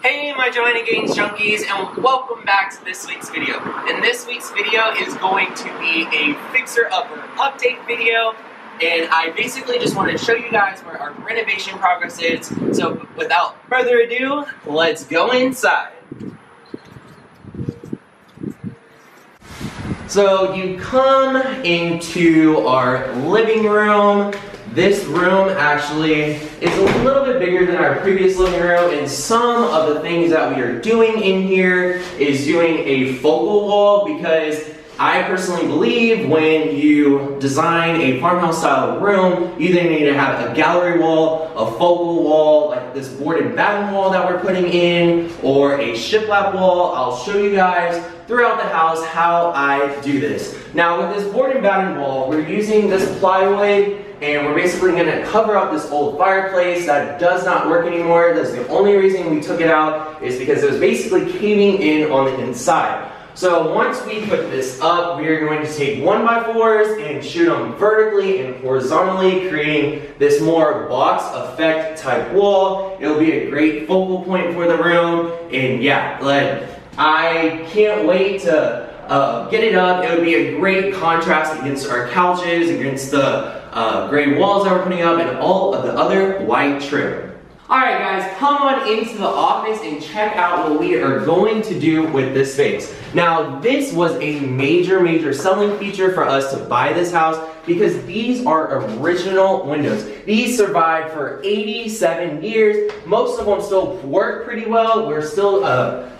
Hey my Joanna Gaines junkies, and welcome back to this week's video. And this week's video is going to be a Fixer Upper update video, and I basically just want to show you guys where our renovation progress is. So without further ado, let's go inside. So you come into our living room. This room actually is a little bit bigger than our previous living room, and some of the things that we are doing in here is doing a focal wall, because I personally believe when you design a farmhouse style room, you either need to have a gallery wall, a focal wall, like this board and batten wall that we're putting in, or a shiplap wall. I'll show you guys throughout the house how I do this. Now with this board and batten wall, we're using this plywood, and we're basically going to cover up this old fireplace that does not work anymore. That's the only reason we took it out, is because it was basically caving in on the inside. So once we put this up, we are going to take 1x4s and shoot them vertically and horizontally, creating this more box effect type wall. It'll be a great focal point for the room, and yeah, I can't wait to get it up. It would be a great contrast against our couches, against the gray walls that we're putting up, and all of the other white trim. Alright guys, come on into the office and check out what we are going to do with this space. Now this was a major selling feature for us to buy this house, because these are original windows. These survived for 87 years. Most of them still work pretty well. We're still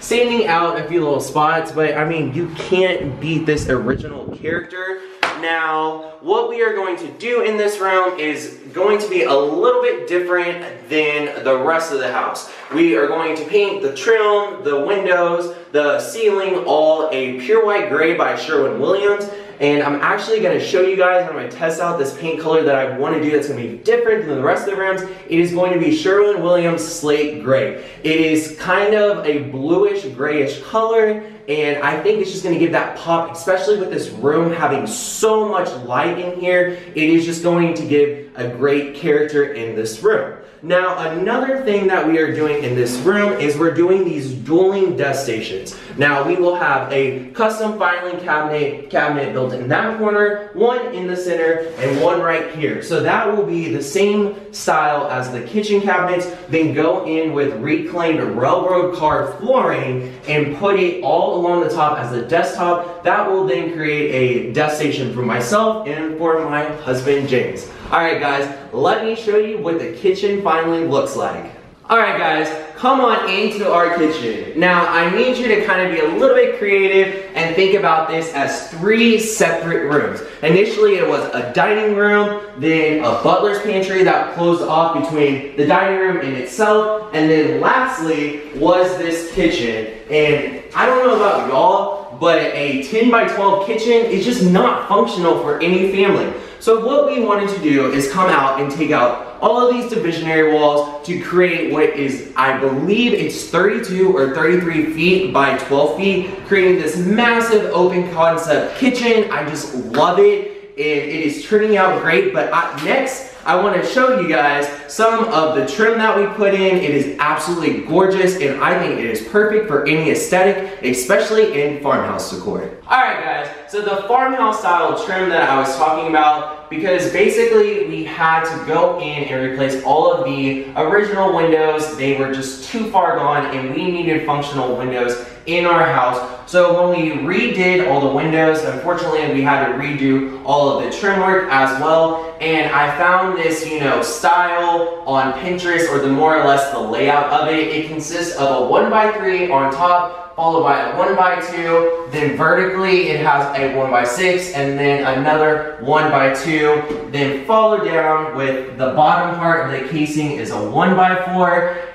sanding out a few little spots, but I mean, you can't beat this original character. Now, what we are going to do in this room is going to be a little bit different than the rest of the house. We are going to paint the trim, the windows, the ceiling, all a pure white gray by Sherwin-Williams. And I'm actually going to show you guys, I'm going to test out this paint color that I want to do that's going to be different than the rest of the rooms. It is going to be Sherwin-Williams Slate Gray. It is kind of a bluish grayish color, and I think it's just going to give that pop, especially with this room having so much light in here. It is just going to give a great character in this room. Now, another thing that we are doing in this room is we're doing these dueling desk stations. Now, we will have a custom filing cabinet built in that corner, one in the center, and one right here. So that will be the same style as the kitchen cabinets, then go in with reclaimed railroad car flooring and put it all along the top as the desktop. That will then create a desk station for myself and for my husband, James. Alright guys, let me show you what the kitchen finally looks like. Alright guys, come on into our kitchen. Now I need you to kind of be a little bit creative and think about this as 3 separate rooms. Initially it was a dining room, then a butler's pantry that closed off between the dining room and itself, and then lastly was this kitchen. And I don't know about y'all, but a 10 by 12 kitchen is just not functional for any family. So what we wanted to do is come out and take out all of these divisionary walls to create what is, I believe it's 32 or 33 feet by 12 feet, creating this massive open concept kitchen. I just love it. It is turning out great, but next I want to show you guys some of the trim that we put in. It is absolutely gorgeous, and I think it is perfect for any aesthetic, especially in farmhouse decor. Alright guys, so the farmhouse style trim that I was talking about, because basically we had to go in and replace all of the original windows. They were just too far gone, and we needed functional windows in our house. So when we redid all the windows, unfortunately we had to redo all of the trim work as well. And I found this, style on Pinterest, or the more or less the layout of it. It consists of a 1x3 on top, followed by a 1x2, then vertically it has a 1x6, and then another 1x2, then followed down with the bottom part of the casing is a 1x4.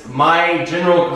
My general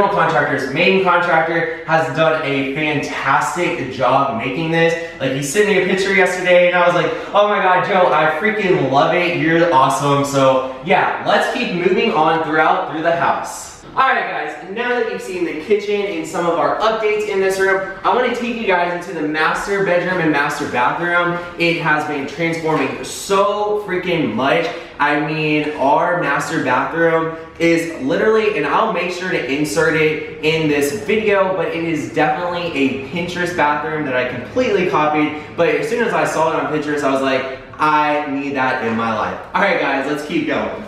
contractor's main contractor has done a fantastic job making this. Like, he sent me a picture yesterday and I was like, oh my god, Joe, I freaking love it. You're awesome. So yeah, let's keep moving on through the house. Alright guys, now that you've seen the kitchen and some of our updates in this room, I want to take you guys into the master bedroom and master bathroom. It has been transforming so freaking much. I mean our master bathroom is literally, and I'll make sure to insert it in this video, but it is definitely a Pinterest bathroom that I completely copied. But as soon as I saw it on Pinterest, I was like, I need that in my life. All right guys, let's keep going.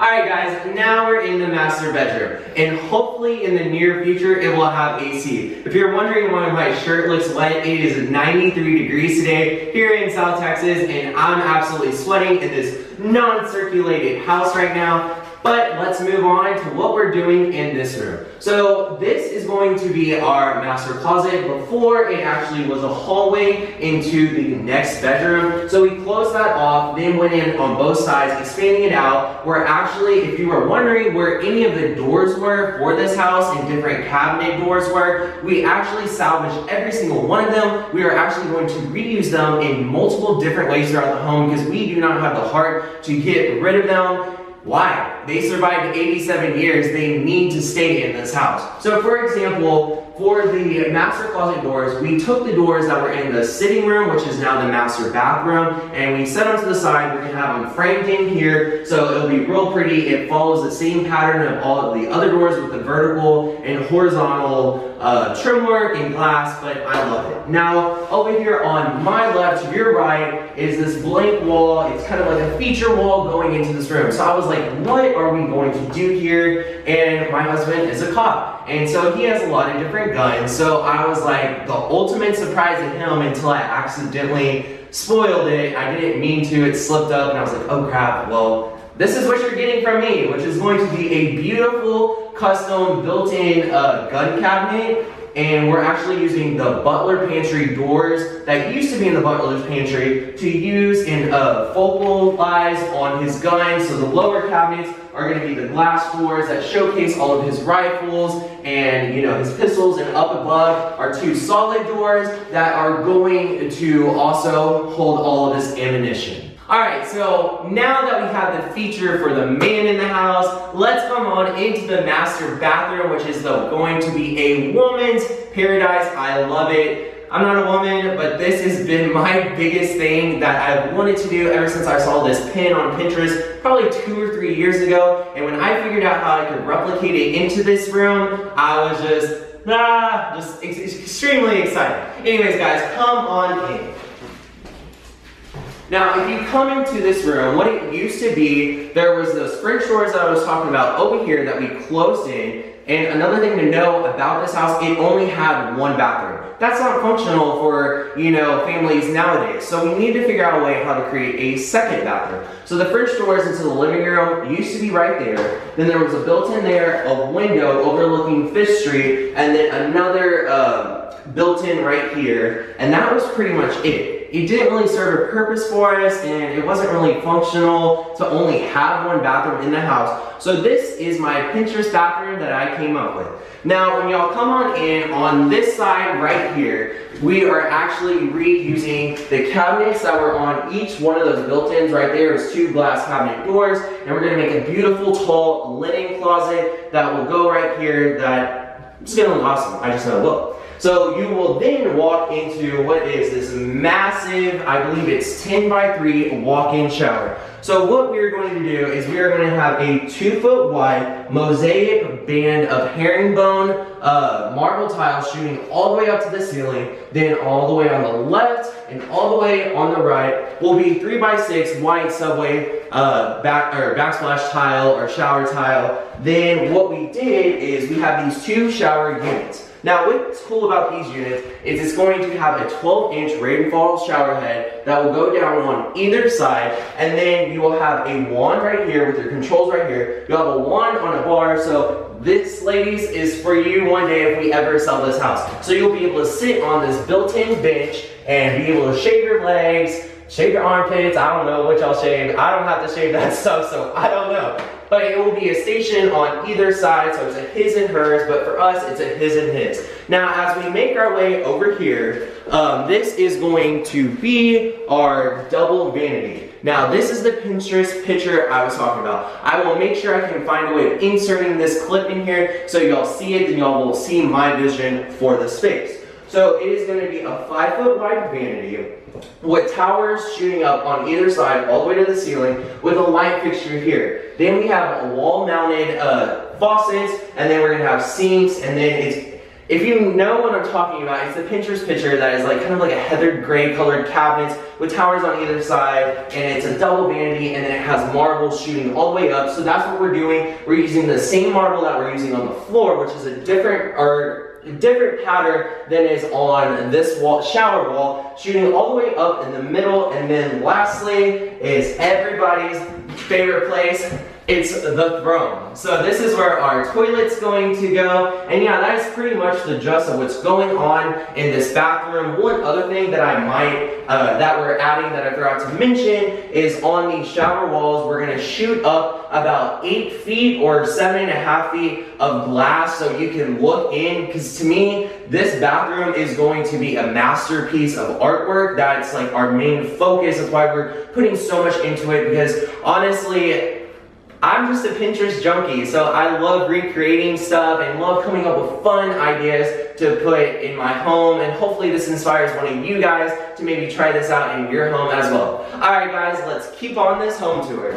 Alright guys, now we're in the master bedroom, and hopefully in the near future it will have AC. If you're wondering why my shirt looks wet, it is 93 degrees today here in South Texas, and I'm absolutely sweating in this non-circulated house right now. But let's move on to what we're doing in this room. So this is going to be our master closet. Before, it actually was a hallway into the next bedroom. So we closed that off, then went in on both sides, expanding it out. Where actually, if you were wondering where any of the doors were for this house and different cabinet doors were, we actually salvaged every single one of them. We are actually going to reuse them in multiple different ways throughout the home because we do not have the heart to get rid of them. Why? They survived 87 years, they need to stay in this house. So for example, for the master closet doors, we took the doors that were in the sitting room, which is now the master bathroom, and we set them to the side. We're gonna have them framed in here, so it'll be real pretty. It follows the same pattern of all of the other doors with the vertical and horizontal trim work and glass, but I love it. Now, over here on my left, to your right, is this blank wall. It's kind of like a feature wall going into this room. So I was like, what are we going to do here? And my husband is a cop, and so he has a lot of different guns. So I was like, the ultimate surprise to him until I accidentally spoiled it. I didn't mean to, it slipped up, and I was like, oh crap, well, this is what you're getting from me, which is going to be a beautiful custom built-in gun cabinet. And we're actually using the butler pantry doors that used to be in the butler's pantry to use and focalize on his guns. So the lower cabinets are going to be the glass doors that showcase all of his rifles and, you know, his pistols, and up above are two solid doors that are going to also hold all of his ammunition. Alright, so now that we have the feature for the man in the house, let's come on into the master bathroom, which is going to be a woman's paradise. I love it. I'm not a woman, but this has been my biggest thing that I've wanted to do ever since I saw this pin on Pinterest probably 2 or 3 years ago. And when I figured out how I could replicate it into this room, I was just extremely excited. Anyways, guys, come on in. Now, if you come into this room, what it used to be, there was those French doors that I was talking about over here that we closed in. And another thing to know about this house, it only had one bathroom. That's not functional for, you know, families nowadays. So we need to figure out a way how to create a second bathroom. So the French doors into the living room used to be right there. Then there was a built-in there, a window overlooking 5th Street, and then another built-in right here. And that was pretty much it. It didn't really serve a purpose for us, and it wasn't really functional to only have one bathroom in the house. So this is my Pinterest bathroom that I came up with. Now, when y'all come on in, on this side right here, we are actually reusing the cabinets that were on each one of those built-ins. Right there is 2 glass cabinet doors, and we're gonna make a beautiful tall linen closet that will go right here that is gonna look awesome. I just know it will. So you will then walk into what is this massive, I believe it's 10 by 3 walk-in shower. So what we're going to do is we are going to have a 2-foot wide mosaic band of herringbone marble tiles shooting all the way up to the ceiling, then all the way on the left and all the way on the right will be 3 by 6 white subway backsplash tile or shower tile. Then what we did is we have these 2 shower units. Now what's cool about these units is it's going to have a 12-inch rainfall shower head that will go down on either side, and then you will have a wand right here with your controls right here. You'll have a wand on a bar, so this, ladies, is for you one day if we ever sell this house. So you'll be able to sit on this built-in bench and be able to shave your legs, shave your armpits. I don't know what y'all shave. I don't have to shave that stuff, so I don't know. But it will be a station on either side, so it's a his and hers, but for us, it's a his and his. Now, as we make our way over here, this is going to be our double vanity. Now, this is the Pinterest picture I was talking about. I will make sure I can find a way of inserting this clip in here so y'all see it, and y'all will see my vision for the space. So it is going to be a 5-foot wide vanity with towers shooting up on either side all the way to the ceiling with a light fixture here. Then we have wall mounted faucets, and then we're going to have sinks, and then if you know what I'm talking about, it's the Pinterest picture that is like kind of like a heathered gray colored cabinets with towers on either side, and it's a double vanity, and then it has marble shooting all the way up. So that's what we're doing. We're using the same marble that we're using on the floor, which is a different pattern than is on this wall, shower wall, shooting all the way up in the middle. And then lastly is everybody's favorite place. It's the throne. So this is where our toilet's going to go. And yeah, that is pretty much the gist of what's going on in this bathroom. One other thing that I might, that we're adding that I forgot to mention is on these shower walls, we're gonna shoot up about 8 feet or 7.5 feet of glass so you can look in. Because to me, this bathroom is going to be a masterpiece of artwork. That's like our main focus. That's why we're putting so much into it, because honestly, I'm just a Pinterest junkie, so I love recreating stuff and love coming up with fun ideas to put in my home, and hopefully this inspires one of you guys to maybe try this out in your home as well. Alright guys, let's keep on this home tour.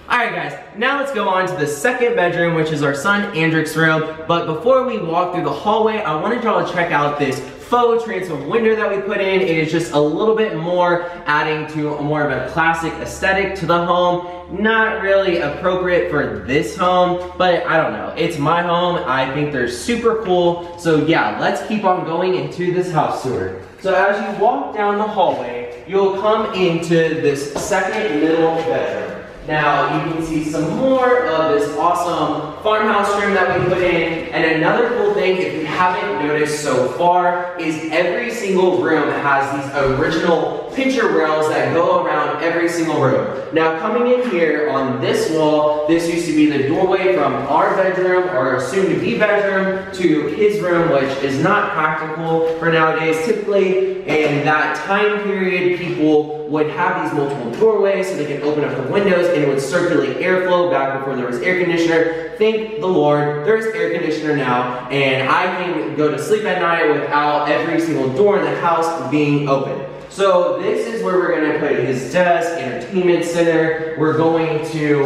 Alright guys, now let's go on to the second bedroom, which is our son Andric's room. But before we walk through the hallway, I wanted y'all to check out this faux transom window that we put in. It is just a little bit more adding to more of a classic aesthetic to the home. Not really appropriate for this home, but I don't know. It's my home. I think they're super cool. So yeah, let's keep on going into this house tour. So as you walk down the hallway, you'll come into this second middle bedroom. Now you can see some more of this awesome farmhouse room that we put in. And another cool thing, if you haven't noticed so far, is every single room has these original picture rails that go around every single room. Now coming in here on this wall, this used to be the doorway from our bedroom, or soon-to-be bedroom, to his room, which is not practical for nowadays. Typically in that time period, people would have these multiple doorways so they can open up the windows and it would circulate airflow back before there was air conditioner. Thank the Lord, there's air conditioner now, and I can go to sleep at night without every single door in the house being open. So this is where we're going to put his desk, entertainment center. We're going to,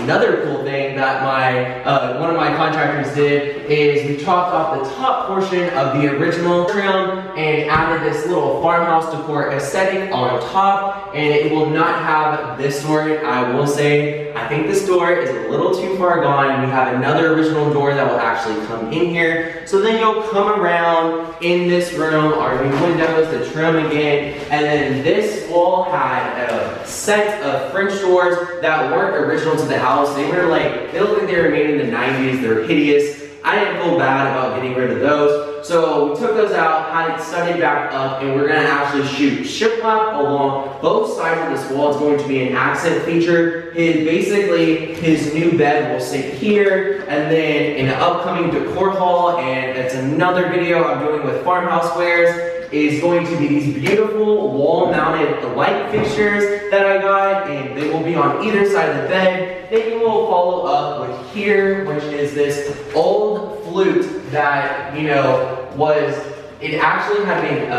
another cool thing that one of my contractors did is we chopped off the top portion of the original trim and added this little farmhouse decor aesthetic on top, and it will not have this door. I will say, I think this door is a little too far gone. We have another original door that will actually come in here. So then you'll come around in this room, our new windows, the trim again, and then this wall had a set of French doors that weren't original to the house. They were like, they looked like they were made in the 90s. They're hideous. I didn't feel bad about getting rid of those. So we took those out, had it studded back up, and we're gonna actually shoot shiplap along both sides of this wall. It's going to be an accent feature. Basically, his new bed will sit here, and then in an upcoming decor haul, and it's another video I'm doing with Farmhouse Wares, is going to be these beautiful wall-mounted light fixtures that I got, and they will be on either side of the bed. Then you will follow up with here, which is this old flute that, you know, it actually had been,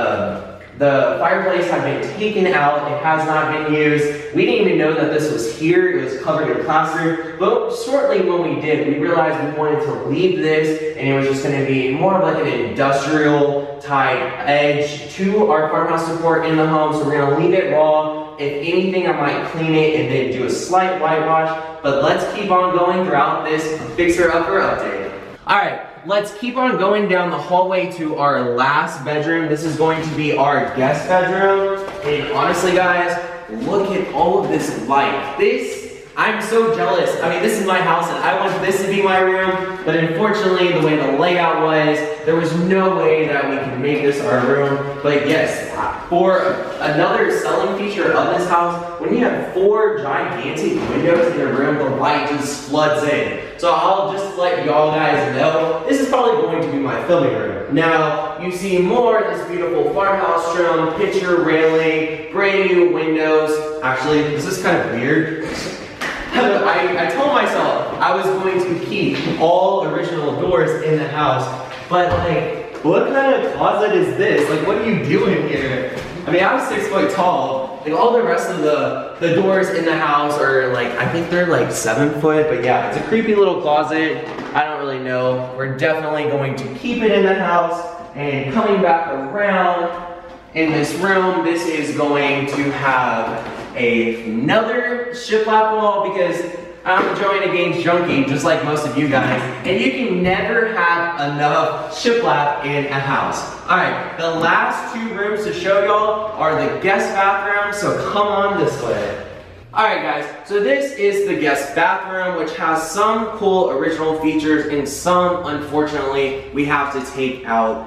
the fireplace had been taken out. It has not been used. We didn't even know that this was here. It was covered in plaster. But shortly when we did, we realized we wanted to leave this, and it was just going to be more of like an industrial type edge to our farmhouse decor in the home. So we're going to leave it raw. If anything, I might clean it and then do a slight whitewash. But let's keep on going throughout this Fixer Upper update. Alright. Let's keep on going down the hallway to our last bedroom. This is going to be our guest bedroom. And honestly, guys, look at all of this light. I'm so jealous. I mean, this is my house and I want this to be my room, but unfortunately, the way the layout was, there was no way that we could make this our room. But yes, for another selling feature of this house, when you have 4 gigantic windows in your room, the light just floods in. So I'll just let y'all guys know, this is probably going to be my filming room. Now, you see more of this beautiful farmhouse room, picture railing, brand new windows. Actually, this is kind of weird. I told myself I was going to keep all original doors in the house, but like, what kind of closet is this? Like, what are you doing here? I mean, I'm 6 foot tall. Like, all the rest of the doors in the house are like, I think they're like 7 foot, but yeah, it's a creepy little closet. I don't really know. We're definitely going to keep it in the house. And coming back around in this room, this is going to have another shiplap wall because I'm a Joanna Gaines junkie, just like most of you guys, and you can never have enough shiplap in a house. Alright, the last 2 rooms to show y'all are the guest bathrooms, so come on this way. Alright guys, so this is the guest bathroom, which has some cool original features and some, unfortunately, we have to take out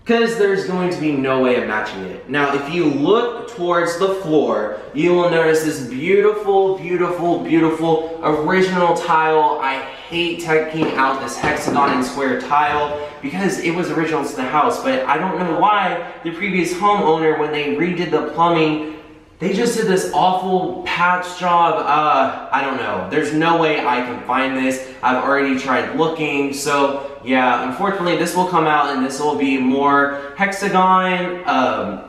because there's going to be no way of matching it. Now, if you look towards the floor, you will notice this beautiful, beautiful, beautiful original tile. I hate taking out this hexagon and square tile because it was original to the house, but I don't know why the previous homeowner, when they redid the plumbing, they just did this awful patch job. I don't know. There's no way I can find this. I've already tried looking. So yeah, unfortunately this will come out and this will be more hexagon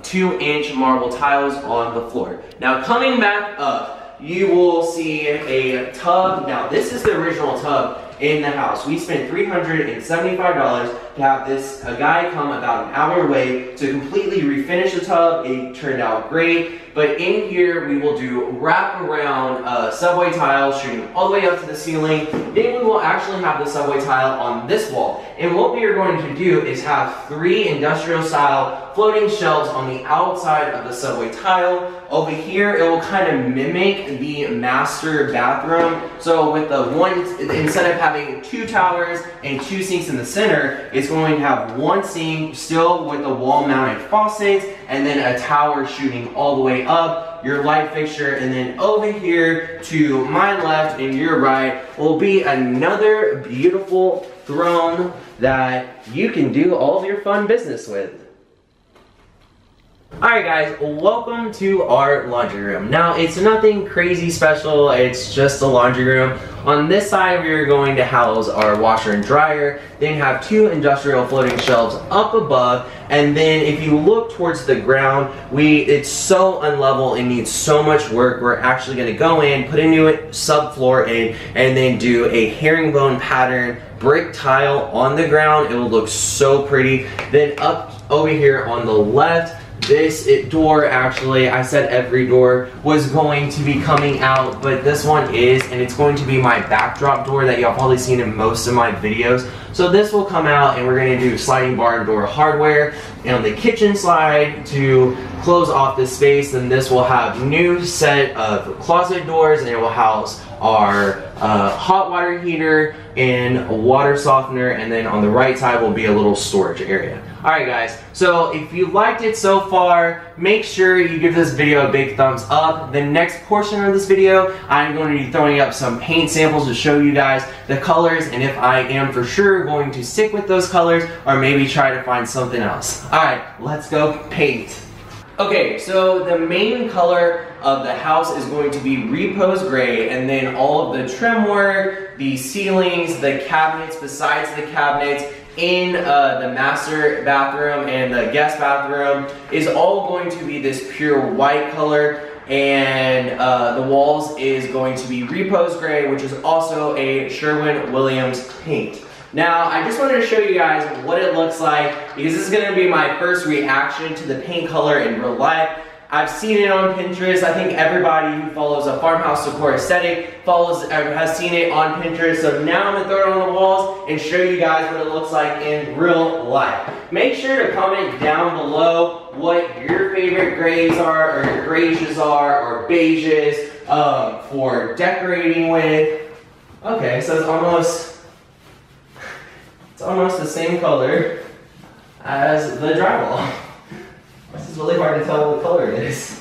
2-inch marble tiles on the floor. Now coming back up, you will see a tub. Now this is the original tub in the house. We spent $375 to have a guy come about an hour away to completely refinish the tub. It turned out great. But in here, we will do wraparound subway tiles shooting all the way up to the ceiling. Then we will actually have the subway tile on this wall. And what we are going to do is have 3 industrial style floating shelves on the outside of the subway tile. Over here, it will kind of mimic the master bathroom. So with the one, instead of having 2 towers and 2 sinks in the center, it's going to have 1 sink still with the wall mounted faucets and then a tower shooting all the way up, your light fixture, and then over here to my left and your right will be another beautiful throne that you can do all of your fun business with. Alright guys, welcome to our laundry room. Now it's nothing crazy special, it's just a laundry room. On this side we are going to house our washer and dryer, then have 2 industrial floating shelves up above, and then if you look towards the ground, it's so unlevel and needs so much work. We're actually going to go in, put a new subfloor in, and then do a herringbone pattern brick tile on the ground. It will look so pretty. Then up over here on the left, this door, actually, I said every door was going to be coming out, but this one is, and it's going to be my backdrop door that y'all probably seen in most of my videos. So this will come out and we're going to do sliding barn door hardware. And on the kitchen side to close off this space, then this will have new set of closet doors and it will house our hot water heater and a water softener, and then on the right side will be a little storage area. Alright guys, so if you liked it so far, make sure you give this video a big thumbs up. The next portion of this video, I'm going to be throwing up some paint samples to show you guys the colors and if I am for sure going to stick with those colors or maybe try to find something else. Alright, let's go paint. Okay, so the main color of the house is going to be repose gray, and then all of the trim work, the ceilings, the cabinets besides the cabinets in the master bathroom and the guest bathroom is all going to be this pure white color, and the walls is going to be repose gray, which is also a Sherwin-Williams paint. Now, I just wanted to show you guys what it looks like because this is going to be my first reaction to the paint color in real life. I've seen it on Pinterest. I think everybody who follows a farmhouse decor aesthetic has seen it on Pinterest. So now I'm going to throw it on the walls and show you guys what it looks like in real life. Make sure to comment down below what your favorite grays are, or your grays are, or beiges for decorating with. Okay, so it's almost the same color as the drywall. This is really hard to tell what color it is.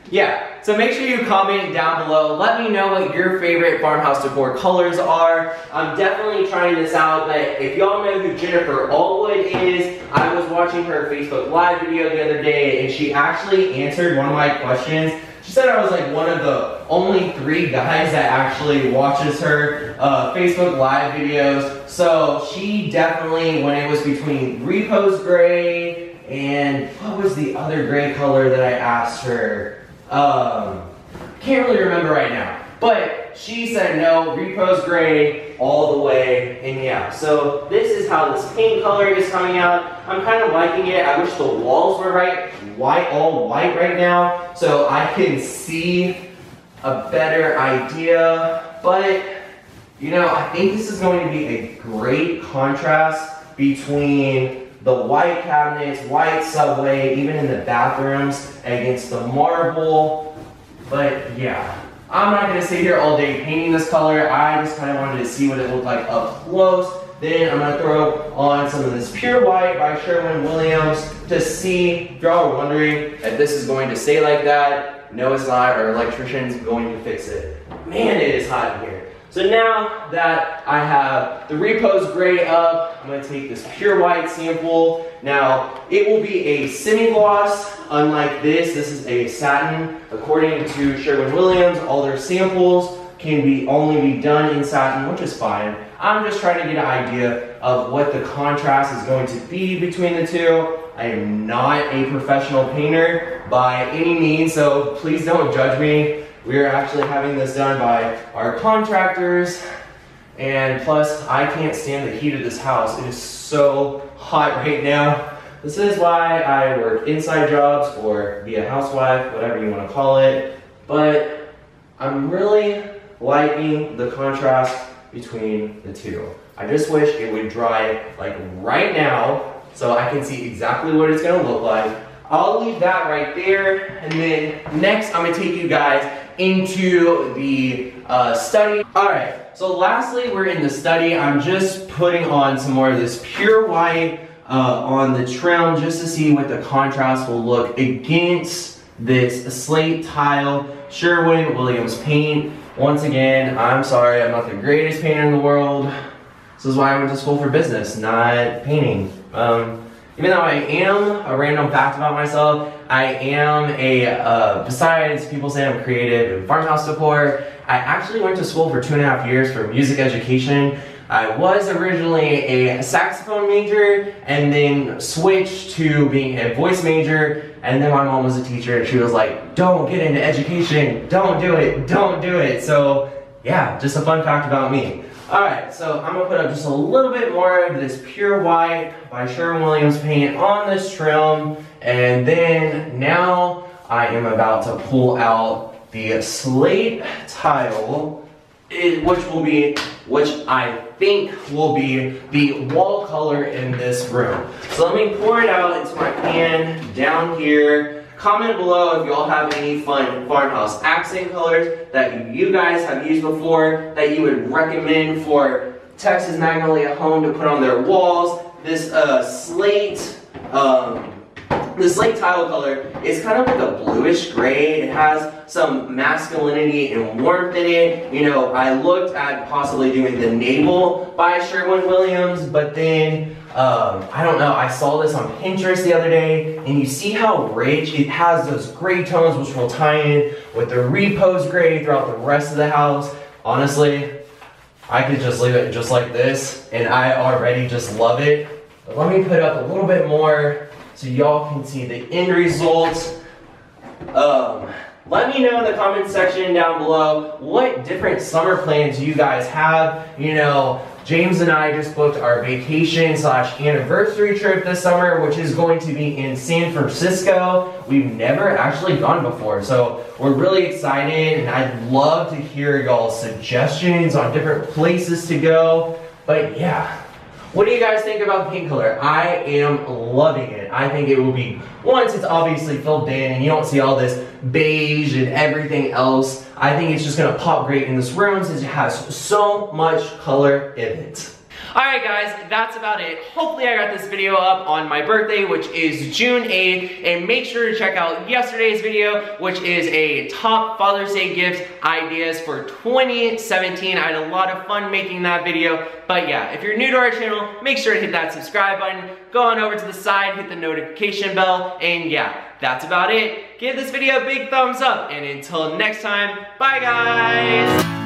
Yeah, so make sure you comment down below. Let me know what your favorite farmhouse decor colors are. I'm definitely trying this out, but if y'all know who Jennifer Allwood is, I was watching her Facebook Live video the other day, and she actually answered one of my questions She said I was like one of the only 3 guys that actually watches her Facebook Live videos. So she definitely, when it was between repose gray and what was the other gray color that I asked her? Can't really remember right now. But she said no, repose gray all the way, and yeah. So this is how this paint color is coming out. I'm kind of liking it. I wish the walls were all white right now, so I can see a better idea. But you know, I think this is going to be a great contrast between the white cabinets, white subway, even in the bathrooms, against the marble. But yeah. I'm not going to sit here all day painting this color. I just kind of wanted to see what it looked like up close. Then I'm going to throw on some of this pure white by Sherwin-Williams to see, if y'all are wondering if this is going to stay like that. No, it's not. Our electrician's going to fix it. Man, it is hot in here. So now that I have the repose gray up, I'm going to take this pure white sample. Now, it will be a semi-gloss, unlike this. This is a satin. According to Sherwin-Williams, all their samples can only be done in satin, which is fine. I'm just trying to get an idea of what the contrast is going to be between the two. I am not a professional painter by any means, so please don't judge me. We are actually having this done by our contractors, and plus I can't stand the heat of this house. It is so hot right now. This is why I work inside jobs or be a housewife, whatever you want to call it. But I'm really liking the contrast between the two. I just wish it would dry like right now so I can see exactly what it's going to look like. I'll leave that right there, and then next I'm going to take you guys into the study. Alright, so lastly we're in the study. I'm just putting on some more of this pure white on the trim just to see what the contrast will look against this slate tile Sherwin-Williams paint. Once again, I'm sorry, I'm not the greatest painter in the world. This is why I went to school for business, not painting. Even though I am, a random fact about myself, I am besides people say I'm creative in Farmhouse Decor, I actually went to school for 2.5 years for music education. I was originally a saxophone major and then switched to being a voice major, and then my mom was a teacher and she was like, don't get into education, don't do it, don't do it. So yeah, just a fun fact about me. Alright, so I'm going to put up just a little bit more of this pure white by Sherwin-Williams paint on this trim, and then now I am about to pull out the slate tile, which I think will be the wall color in this room. So let me pour it out into my pan down here. Comment below if y'all have any fun farmhouse accent colors that you guys have used before that you would recommend for Texas Magnolia Home to put on their walls. This slate tile color is kind of like a bluish gray. It has some masculinity and warmth in it. You know, I looked at possibly doing the navel by Sherwin-Williams, but then I don't know, I saw this on Pinterest the other day, and you see how rich it has those gray tones, which will tie in with the repose gray throughout the rest of the house. Honestly, I could just leave it just like this, and I already just love it. But let me put up a little bit more so y'all can see the end result. Let me know in the comment section down below what different summer plans you guys have. You know, James and I just booked our vacation / anniversary trip this summer, which is going to be in San Francisco. We've never actually gone before, so we're really excited, and I'd love to hear y'all's suggestions on different places to go. But yeah, what do you guys think about the paint color? I am loving it. I think it will be, once it's obviously filled in and you don't see all this beige and everything else, I think it's just going to pop great in this room since it has so much color in it. Alright guys, that's about it. Hopefully I got this video up on my birthday, which is June 8th, and make sure to check out yesterday's video, which is a top Father's Day gift ideas for 2017. I had a lot of fun making that video, but yeah, if you're new to our channel, make sure to hit that subscribe button, go on over to the side, hit the notification bell, and yeah, that's about it. Give this video a big thumbs up, and until next time, bye guys!